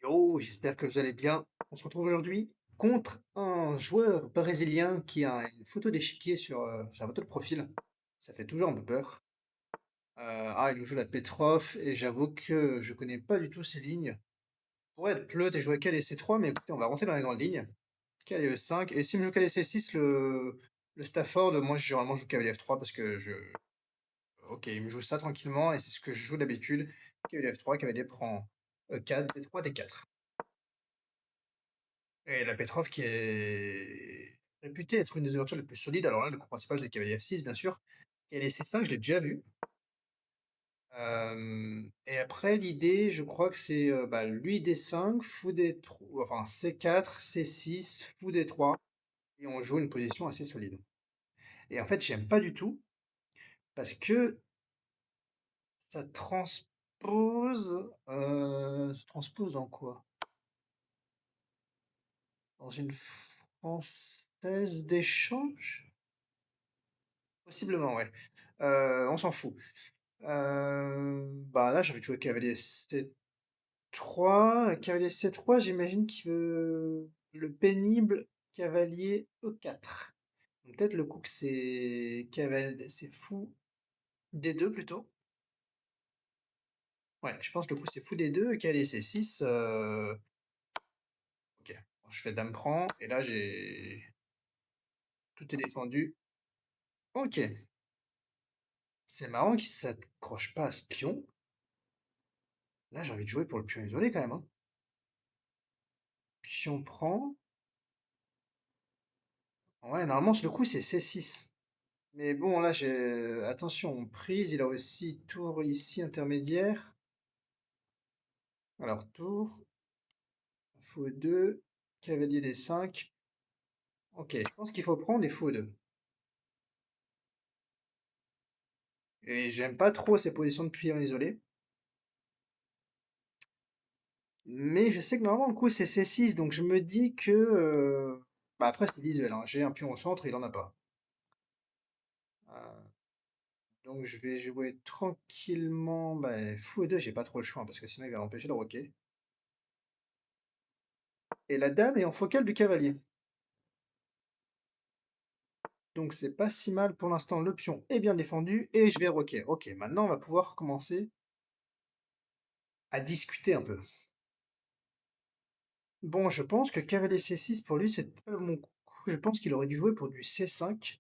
Hello, j'espère que vous allez bien. On se retrouve aujourd'hui contre un joueur brésilien qui a une photo d'échiquier sur la photo de profil. Ça fait toujours un peu peur. Il nous joue la Petrov et j'avoue que je connais pas du tout ces lignes. Pour être pleutre et jouer KL C3, mais écoutez, on va rentrer dans les grandes lignes. KL E5, et si me joue KL C6, le Stafford, moi généralement je joue cavalier F3 parce que je... Ok, il me joue ça tranquillement et c'est ce que je joue d'habitude. Cavalier F3, cavalier prend E4, D3, D4. Et la Petrov qui est réputée être une des ouvertures les plus solides. Alors là, le coup principal, c'est le cavalier F6, bien sûr. Cavalier C5, je l'ai déjà vu. Et après, l'idée, je crois que c'est lui D5, fou D3, enfin C4, C6, fou D3. Et on joue une position assez solide. Et en fait, j'aime pas du tout parce que ça transpose dans quoi? Dans une française d'échange? Possiblement, ouais. On s'en fout. Là, j'avais joué cavalier C3. Cavalier C3, j'imagine que le pénible cavalier E4. Donc peut-être le coup que c'est fou D2 plutôt. Ouais, je pense que le coup c'est fou D2, cavalier C6. Ok, bon, je fais dame prend et là j'ai tout est défendu. Ok, c'est marrant qu'il s'accroche pas à ce pion. Là, j'ai envie de jouer pour le pion isolé quand même, hein. Pion prend. Ouais, normalement, sur le coup, c'est C6. Mais bon, là, j'ai... Attention, prise, il a aussi tour ici intermédiaire. Alors, tour, fou E2, cavalier D5. Ok, je pense qu'il faut prendre des fous E2. Et j'aime pas trop ces positions de pion isolé. Mais je sais que normalement, le coup, c'est C6, donc je me dis que... après, c'est visuel, hein. J'ai un pion au centre, il en a pas. Euh, Donc je vais jouer tranquillement. Fou E2, j'ai pas trop le choix, hein, parce que sinon il va m'empêcher de roquer. Et la dame est en focale du cavalier. Donc c'est pas si mal pour l'instant, le pion est bien défendu et je vais roquer. Ok, maintenant on va pouvoir commencer à discuter un peu. Bon, je pense que cavalier C6 pour lui c'est pas mon coup. Je pense qu'il aurait dû jouer pour du C5.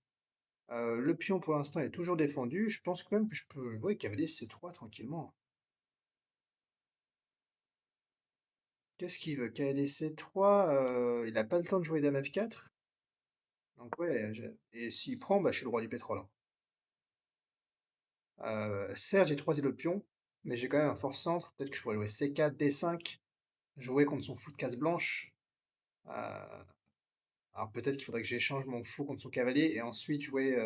Le pion pour l'instant est toujours défendu. Je pense quand même que je peux jouer cavalier C3 tranquillement. Qu'est-ce qu'il veut? Cavalier C3, il a pas le temps de jouer dame F4. Donc ouais, et s'il prend, je suis le roi du pétrole, hein. Certes, j'ai 3 îlots de pion, mais j'ai quand même un fort centre. Peut-être que je pourrais jouer C4, D5, jouer contre son fou de case blanche. Euh, alors peut-être qu'il faudrait que j'échange mon fou contre son cavalier et ensuite jouer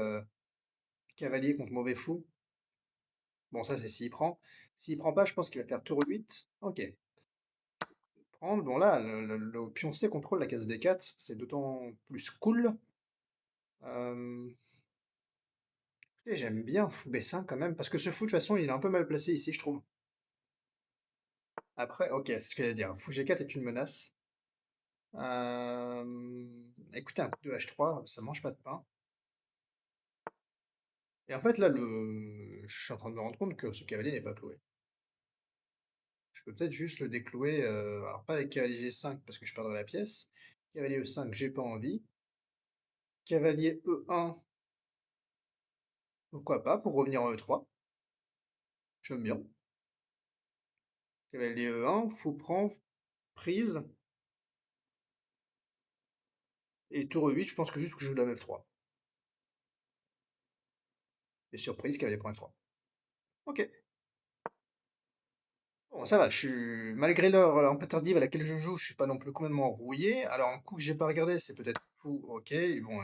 cavalier contre mauvais fou. Bon, ça c'est s'il prend. S'il prend pas, je pense qu'il va faire tour 8. Ok. Prendre. Bon là, le pion C contrôle la case D4, c'est d'autant plus cool. Euh, et j'aime bien fou B5 quand même, parce que ce fou de toute façon il est un peu mal placé ici, je trouve. Après, ok, c'est ce que j'allais dire. Fou G4 est une menace. Écoutez, un coup de H3, ça mange pas de pain. Et en fait, là, je suis en train de me rendre compte que ce cavalier n'est pas cloué. Je peux peut-être juste le déclouer, alors pas avec cavalier G5 parce que je perdrai la pièce. Cavalier E5, j'ai pas envie. Cavalier E1, pourquoi pas, pour revenir en E3. J'aime bien. Cavalier E1, fou prend, prise. Et tour E8, je pense que juste que je joue dame F3. Et surprise, cavalier prend F3. Ok. Bon, ça va, malgré l'heure un peu tardive à laquelle je joue, je suis pas non plus complètement rouillé. Alors, un coup que j'ai pas regardé, c'est peut-être fou, ok. Bon,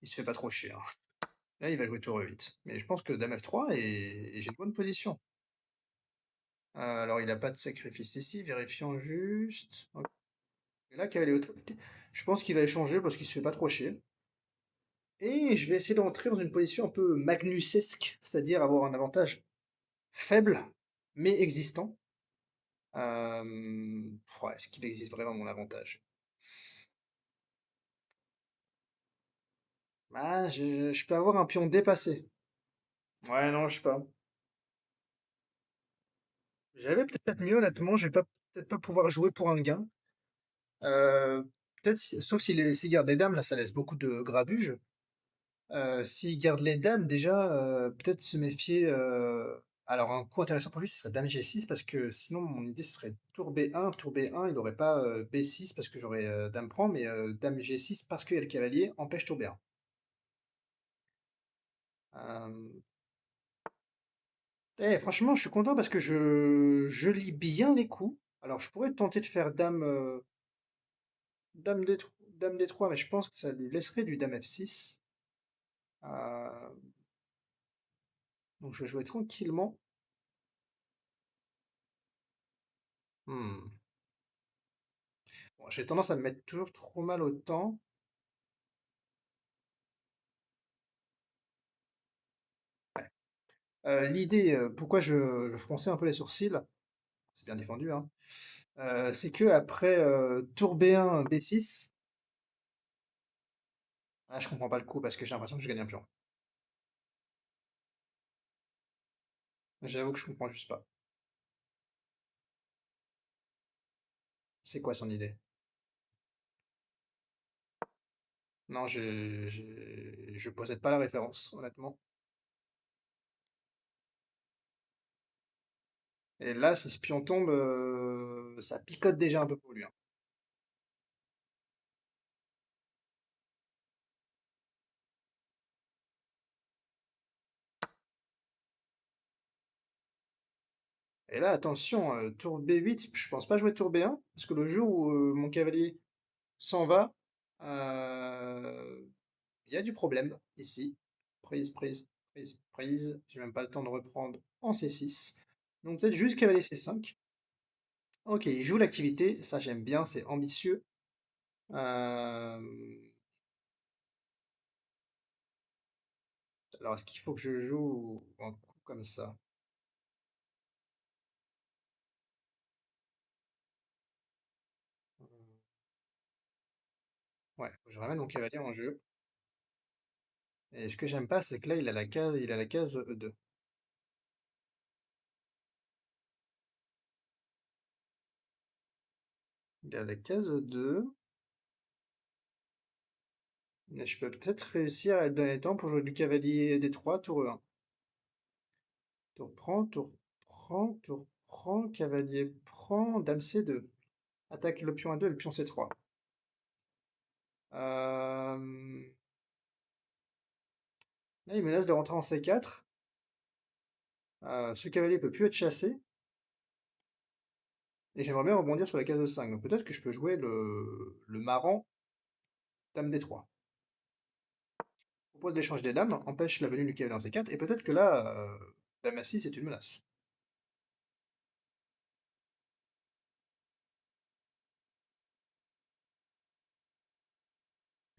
il se fait pas trop chier, hein. Là, il va jouer tour E8. Mais je pense que dame F3 et j'ai une bonne position. Alors, il a pas de sacrifice ici, vérifions juste. Ok. Et là, cavalier E3. Je pense qu'il va échanger parce qu'il se fait pas trop chier. Et je vais essayer d'entrer dans une position un peu magnusesque, c'est-à-dire avoir un avantage faible, mais existant. Ouais, est-ce qu'il existe vraiment mon avantage? Ah, je peux avoir un pion dépassé. Ouais, non, je sais pas. J'avais peut-être mieux, honnêtement, je vais pas peut-être pas pouvoir jouer pour un gain. Heu, peut-être si sauf s'il garde les dames, là, ça laisse beaucoup de grabuge. S'il garde les dames, déjà, peut-être se méfier, alors un coup intéressant pour lui, ce serait dame G6 parce que sinon mon idée ce serait tour B1, il aurait pas, B6 parce que j'aurais, dame prend, mais, dame G6 parce qu'il y a le cavalier empêche tour B1. Hem, franchement, je suis content parce que je lis bien les coups. Alors je pourrais tenter de faire dame D3, mais je pense que ça lui laisserait du dame F6. Heu, donc je vais jouer tranquillement. Mmh. Bon, j'ai tendance à me mettre toujours trop mal au temps. L'idée, pourquoi je fronçais un peu les sourcils, c'est bien défendu, hein, c'est qu'après, tour B1, B6, ah, je comprends pas le coup parce que j'ai l'impression que je gagne un pion. J'avoue que je comprends juste pas. C'est quoi son idée? Non, je possède pas la référence, honnêtement. Et là, si ce pion tombe, ça picote déjà un peu pour lui, hein. Et là, attention, tour B8, je pense pas jouer tour B1, parce que le jour où, mon cavalier s'en va, il y a du problème ici. Prise, prise, prise, prise. J'ai même pas le temps de reprendre en C6. Donc peut-être juste cavalier C5. Ok, il joue l'activité, ça j'aime bien, c'est ambitieux. Euh, Alors est-ce qu'il faut que je joue un coup comme ça? Ouais, faut que je ramène mon cavalier en jeu. Et ce que j'aime pas, c'est que là il a la case E2. Il a la case E2. Mais je peux peut-être réussir à être dans les temps pour jouer du cavalier D3, tour E1. Tour prend, tour prend, cavalier prend, dame C2. Attaque le pion A2 et le pion C3. Là, il menace de rentrer en C4. Ce cavalier peut plus être chassé. Et j'aimerais bien rebondir sur la case E5. Donc peut-être que je peux jouer le marrant dame D3. Propose l'échange des dames, empêche la venue du cavalier en C4. Et peut-être que là, dame A6 est une menace.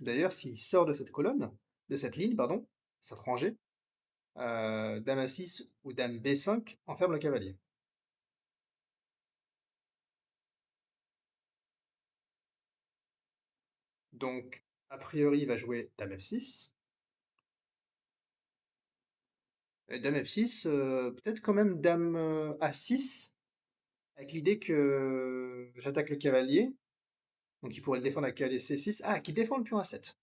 D'ailleurs, s'il sort de cette colonne, de cette ligne, pardon, cette rangée, dame A6 ou dame B5 enferme le cavalier. Donc, a priori, il va jouer dame F6. Et dame F6, peut-être quand même dame A6, avec l'idée que j'attaque le cavalier. Donc il pourrait le défendre avec cavalier C6. Ah, qui défend le pion A7.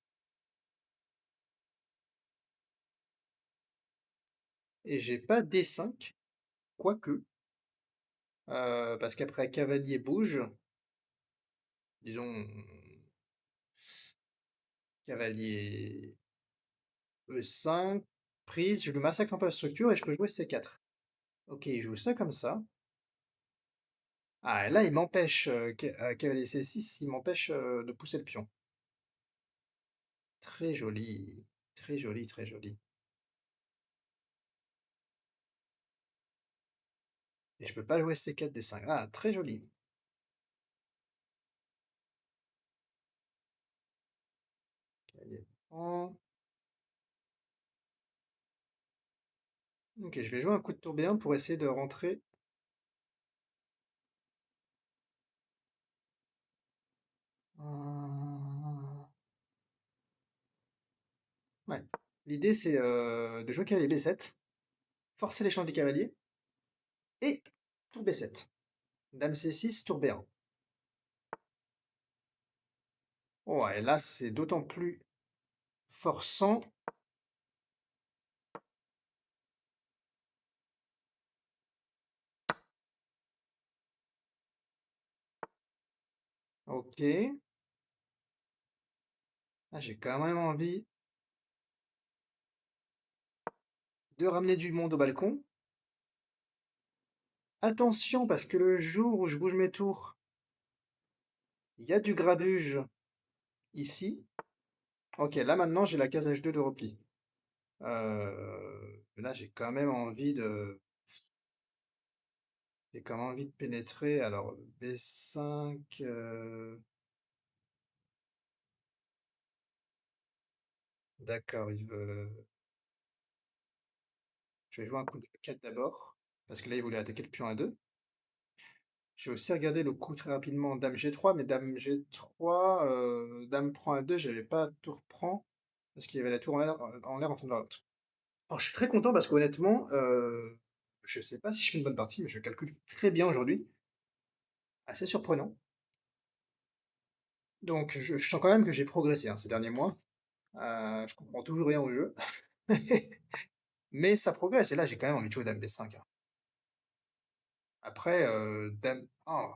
Et j'ai pas D5, quoique. Parce qu'après cavalier bouge, disons cavalier E5, prise, je lui massacre un peu la structure et je peux jouer C4. Ok, il joue ça comme ça. Ah, et là, il m'empêche, cavalier C6, il m'empêche de pousser le pion. Très joli, très joli, très joli. Et je peux pas jouer C4 D5. Ah, très joli. Cavalier prend. Ok, je vais jouer un coup de tour B1 pour essayer de rentrer. Ouais. L'idée, c'est, de jouer cavalier B7, forcer l'échange des cavaliers et tour B7. Dame C6, tour B1. Ouais, là, c'est d'autant plus forçant. OK. Ah, j'ai quand même envie de ramener du monde au balcon. Attention, parce que le jour où je bouge mes tours, il y a du grabuge ici. OK, là maintenant j'ai la case H2 de repli. Là j'ai quand même envie de pénétrer. Alors B5, d'accord, je vais jouer un coup de 4 d'abord, parce que là il voulait attaquer le pion A2. J'ai aussi regardé le coup très rapidement dame G3, mais dame G3, dame prend A2, j'avais pas tour prend, parce qu'il y avait la tour en l'air en train de l'autre. Alors je suis très content parce qu'honnêtement, je sais pas si je fais une bonne partie, mais je calcule très bien aujourd'hui. Assez surprenant. Donc je sens quand même que j'ai progressé, hein, ces derniers mois. Je comprends toujours rien au jeu, mais ça progresse et là j'ai quand même envie de jouer dame B5, hein. Après, dame oh,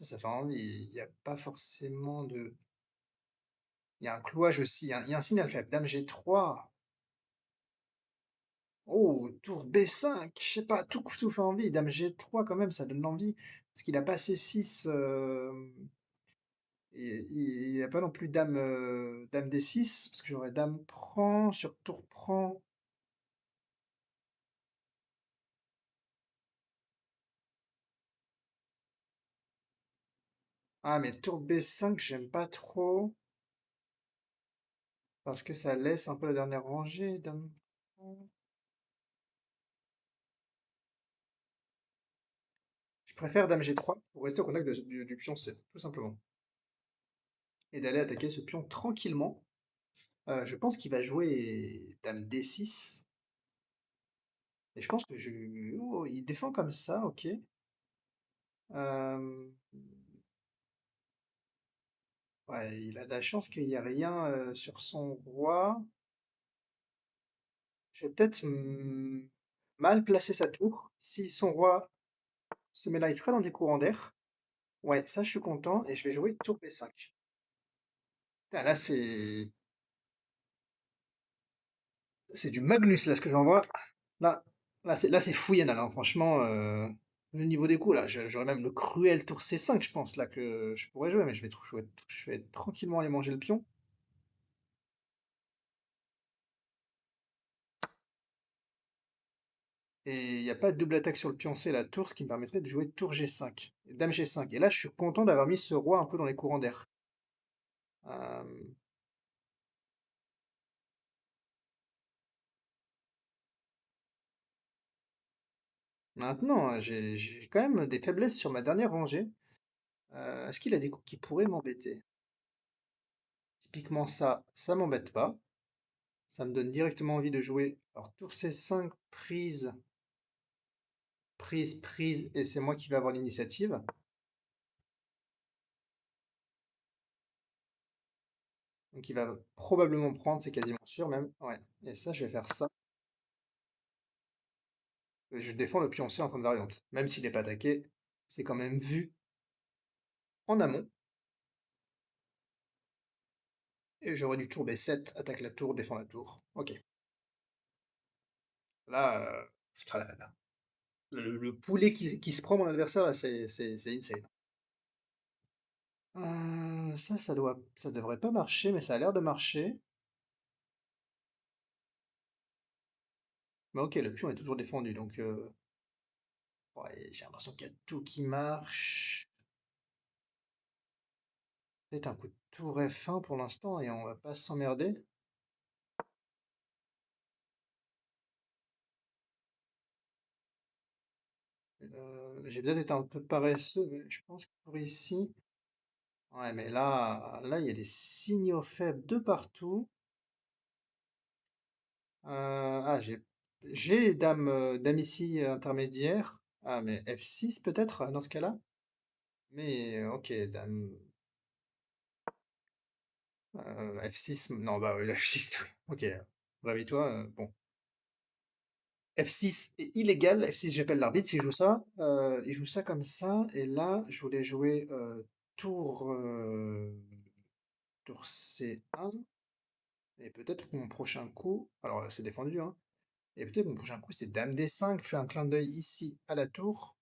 ça fait envie. Il y a pas forcément de il y a un clouage aussi, il y a un signal faible. Dame G3. Oh, tour B5, je sais pas, tout fait envie. Dame G3 quand même, ça donne envie. Parce qu'il a pas C6, et il y a pas non plus dame, dame D6, parce que j'aurais dame prend, sur tour prend. Ah, mais tour B5, j'aime pas trop, parce que ça laisse un peu la dernière rangée. Dame prend. Je préfère dame G3 pour rester au contact du pion C, tout simplement. Et d'aller attaquer ce pion tranquillement. Je pense qu'il va jouer dame D6. Et je pense que je... Oh, il défend comme ça, ok. Euh, Ouais, il a de la chance qu'il n'y ait rien sur son roi. Je vais peut-être mal placer sa tour. Si son roi se met là, il sera dans des courants d'air. Ouais, ça je suis content. Et je vais jouer tour B5. Putain, là c'est du Magnus là ce que j'envoie. Là, là c'est fouillis, hein, franchement. Le niveau des coups là, j'aurais même le cruel tour C5, je pense là que je pourrais jouer, mais je vais tranquillement aller manger le pion. Et il n'y a pas de double attaque sur le pion C, la tour, ce qui me permettrait de jouer tour G5, dame G5. Et là, je suis content d'avoir mis ce roi un peu dans les courants d'air. Euh, Maintenant, j'ai quand même des faiblesses sur ma dernière rangée. Est-ce qu'il a des coups qui pourraient m'embêter? Typiquement ça m'embête pas. Ça me donne directement envie de jouer. Alors tour C5, prise, prise, prise, et c'est moi qui vais avoir l'initiative. Donc il va probablement prendre, c'est quasiment sûr même. Ouais. Et ça, je vais faire ça. Je défends le pion C en fin de variante. Même s'il n'est pas attaqué, c'est quand même vu en amont. Et j'aurais du tour B7, attaque la tour, défend la tour. Ok. Là, putain, le poulet qui se prend mon adversaire, là, c'est insane. Ça devrait pas marcher, mais ça a l'air de marcher. Mais ok, le pion est toujours défendu, donc ouais, j'ai l'impression qu'il y a tout qui marche. Peut-être un coup de tour F1 pour l'instant et on va pas s'emmerder. J'ai peut-être été un peu paresseux, mais je pense que pour ici. Ouais, mais là, il y a des signaux faibles de partout. J'ai dame ici intermédiaire. Ah, mais F6 peut-être dans ce cas-là? Mais ok, dame F6. Non, bah oui, la F6. Ok, réveille-toi. Bon, F6 est illégal. F6, j'appelle l'arbitre. S'il joue ça, il joue ça comme ça. Et là, je voulais jouer tour, tour C1. Et peut-être mon prochain coup. Alors, c'est défendu, hein. Et peut-être mon prochain coup, c'est dame D5. Fait un clin d'œil ici à la tour.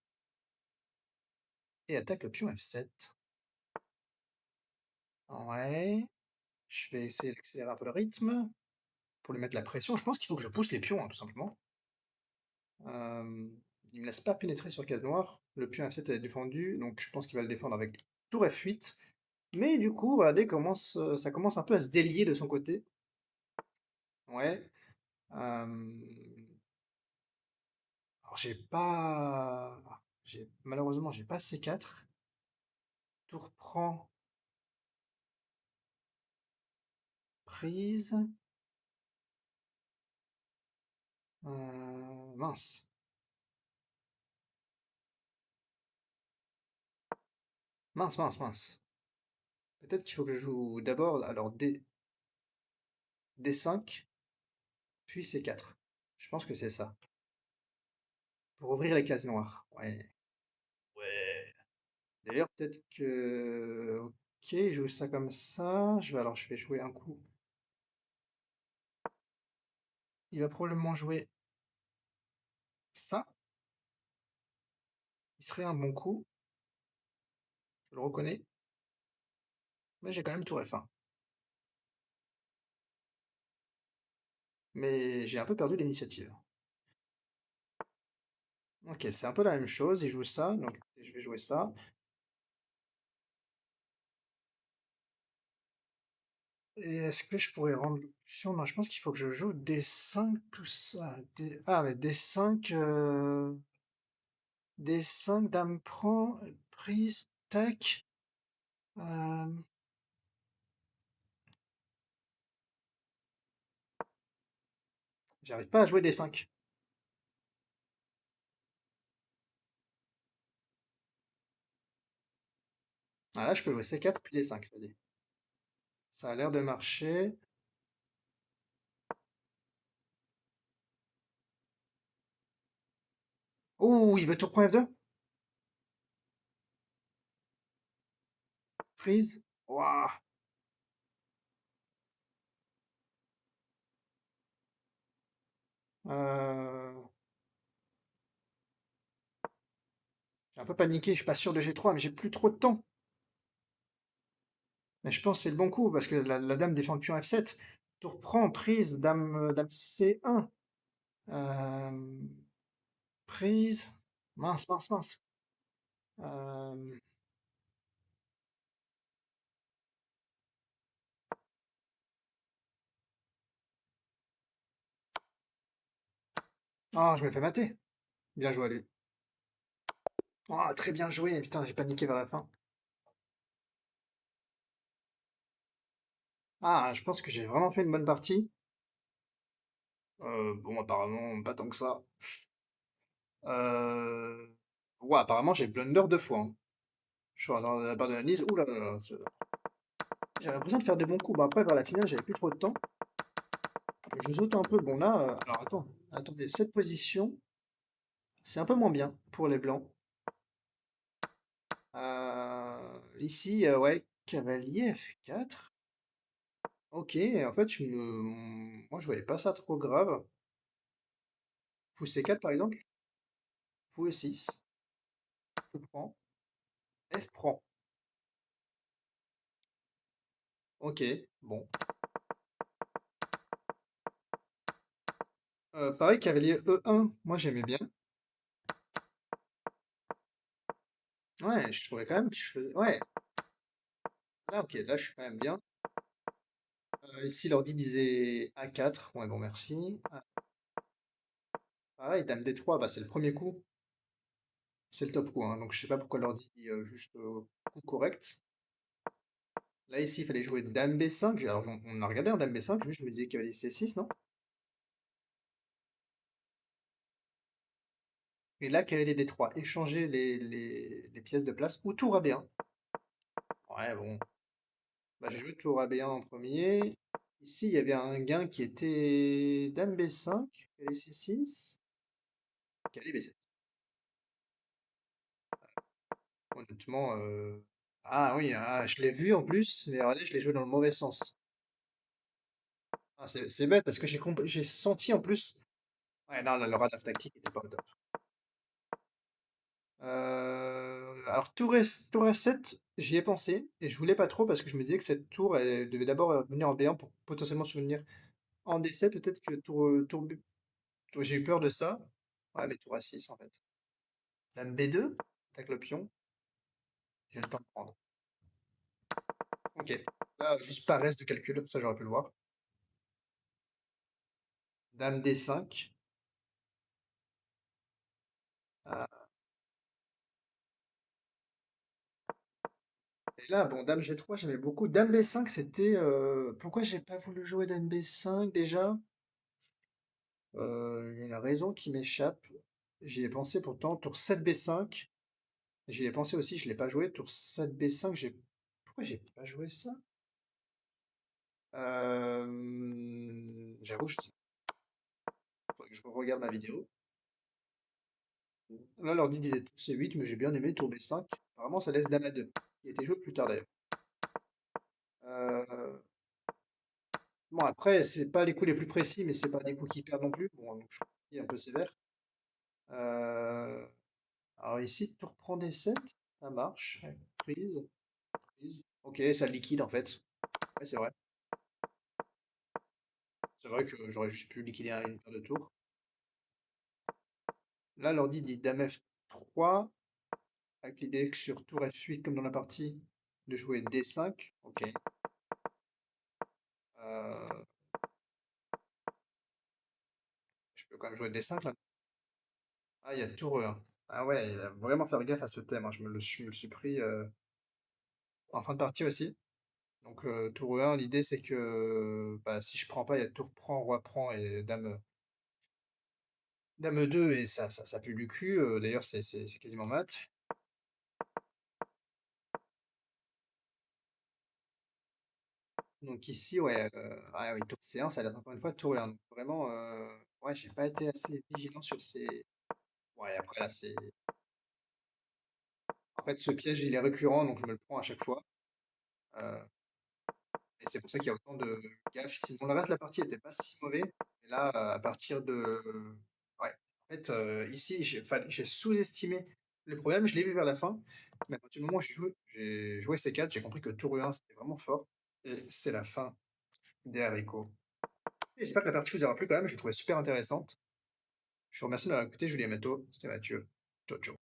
Et attaque le pion F7. Ouais. Je vais essayer d'accélérer un peu le rythme pour lui mettre la pression. Je pense qu'il faut que je pousse les pions, hein, tout simplement. Euh, il me laisse pas pénétrer sur case noire. Le pion F7 est défendu, donc je pense qu'il va le défendre avec tour F8. Mais du coup, regardez, ça commence un peu à se délier de son côté. Ouais. Alors malheureusement, j'ai pas C4. Tour prend prise. Mince. Mince, mince, mince. Peut-être qu'il faut que je joue d'abord, alors D5, puis C4. Je pense que c'est ça. Pour ouvrir les cases noires. Ouais. Ouais. D'ailleurs, peut-être que... Ok, je joue ça comme ça. Alors, je vais jouer un coup. Il va probablement jouer ça. Il serait un bon coup. Je le reconnais. Mais j'ai quand même tour F1. Mais j'ai un peu perdu l'initiative. Ok, c'est un peu la même chose. Il joue ça, donc je vais jouer ça. Et est-ce que je pourrais rendre l'option? Non, je pense qu'il faut que je joue D5, tout ça. Ah, mais D5, D5, dame prend, prise, tac. Euh, J'arrive pas à jouer D5. Ah, là, je peux jouer C4 puis D5, je dit. Ça a l'air de marcher. Oh, il veut tout prendre F2? Prise. Ouah. Euh, J'ai un peu paniqué, je suis pas sûr de G3, mais j'ai plus trop de temps. Mais je pense que c'est le bon coup, parce que la dame défend le pion F7. Tour prend, prise, dame C1. Euh, Prise. Mince, mince, mince. Euh, Ah, je me fais mater. Bien joué à lui. Ah, très bien joué. Putain, j'ai paniqué vers la fin. Ah, je pense que j'ai vraiment fait une bonne partie. Bon, apparemment, pas tant que ça. Euh... Ouais, apparemment, j'ai blunder deux fois, hein. Je suis dans la barre d'analyse. Ouh là là là. J'ai l'impression de faire des bons coups. Bah, après, vers la finale, j'avais plus trop de temps. Je saute un peu. Bon, là, alors attends. Attendez, cette position, c'est un peu moins bien pour les blancs. Ici, ouais, cavalier F4. Ok, en fait, moi, je voyais pas ça trop grave. Fou C4, par exemple. Fou E6. Je prends. F prend. Ok, bon. Pareil, cavalier E1. Moi, j'aimais bien. Ouais, je trouvais quand même que je faisais... Ouais, là, ok, là, je suis quand même bien. Ici, l'ordi disait A4. Ouais, bon, merci. Ah, pareil, dame D3, bah, c'est le premier coup. C'est le top coup, hein, donc je sais pas pourquoi l'ordi dit juste coup correct. Là, ici, il fallait jouer dame B5. Alors, on a regardé un dame B5, juste je me disais cavalier C6, non? Et là, quelle est des 3? Échanger les pièces de place ou tour AB1. Ouais, bon, bah, j'ai joué tour AB1 en premier. Ici, il y avait un gain qui était dame B5, quel est C6, quel est B7. Honnêtement, ah oui, ah, je l'ai vu en plus, mais regardez, je l'ai joué dans le mauvais sens. Ah, c'est bête parce que j'ai senti en plus. Ouais, non, le radar tactique était pas au top. Alors tour F7, j'y ai pensé et je voulais pas trop parce que je me disais que cette tour, elle devait d'abord, venir en B1 pour potentiellement souvenir en D7 peut-être que tour B j'ai eu peur de ça. Ouais, mais tour A6 en fait. Dame B2, attaque le pion, j'ai le temps de prendre. OK. Là, juste paresse de calcul, ça j'aurais pu le voir. Dame D5, et là, bon, dame G3, j'aimais beaucoup. Dame B5, c'était, pourquoi j'ai pas voulu jouer dame B5 déjà? Il y a une raison qui m'échappe. J'y ai pensé pourtant. Tour 7 B5. J'y ai pensé aussi, je l'ai pas joué. Tour 7 B5, pourquoi j'ai pas joué ça? J'avoue, faudrait que je regarde ma vidéo. Là, l'ordi disait tour C8, mais j'ai bien aimé tour B5. Apparemment, ça laisse dame A2, qui a été joué plus tard d'ailleurs. Euh, Bon, après, c'est pas les coups les plus précis, mais c'est pas des coups qui perdent non plus. Bon, donc je suis un peu sévère. Euh, alors ici, tour prend D7, ça marche. Prise, prise. Ok, ça liquide en fait. Ouais, c'est vrai. C'est vrai que j'aurais juste pu liquider une paire de tours. Là, l'ordi dit dame F3, avec l'idée que sur tour F8, comme dans la partie, de jouer D5. Ok. Euh, je peux quand même jouer D5 là. Ah, il y a tour E1. Ah ouais, il va vraiment faire gaffe à ce thème, hein. Je me le suis pris en fin de partie aussi. Donc tour E1, l'idée c'est que bah, si je prends pas, il y a tour prend, roi prend et dame E2 et ça pue du cul. D'ailleurs, c'est quasiment mat. Donc ici, ouais, ah oui, tour C1, ça a l'air encore une fois tour E1. Donc vraiment, ouais, j'ai pas été assez vigilant sur ces. Ouais, après là, c'est. En fait, ce piège, il est récurrent, donc je me le prends à chaque fois. Euh, et c'est pour ça qu'il y a autant de gaffes. Sinon, le reste de la partie était pas si mauvais. Et là, à partir de. Ouais, en fait, ici, j'ai sous-estimé le problème. Je l'ai vu vers la fin. Mais à partir du moment où j'ai joué C4, j'ai compris que tour E1, c'était vraiment fort. Et c'est la fin des haricots. Et j'espère que la partie vous aura plu quand même. Je l'ai trouvée super intéressante. Je vous remercie de m'avoir écouté, Julien Metto. C'était Mathieu. Ciao, ciao.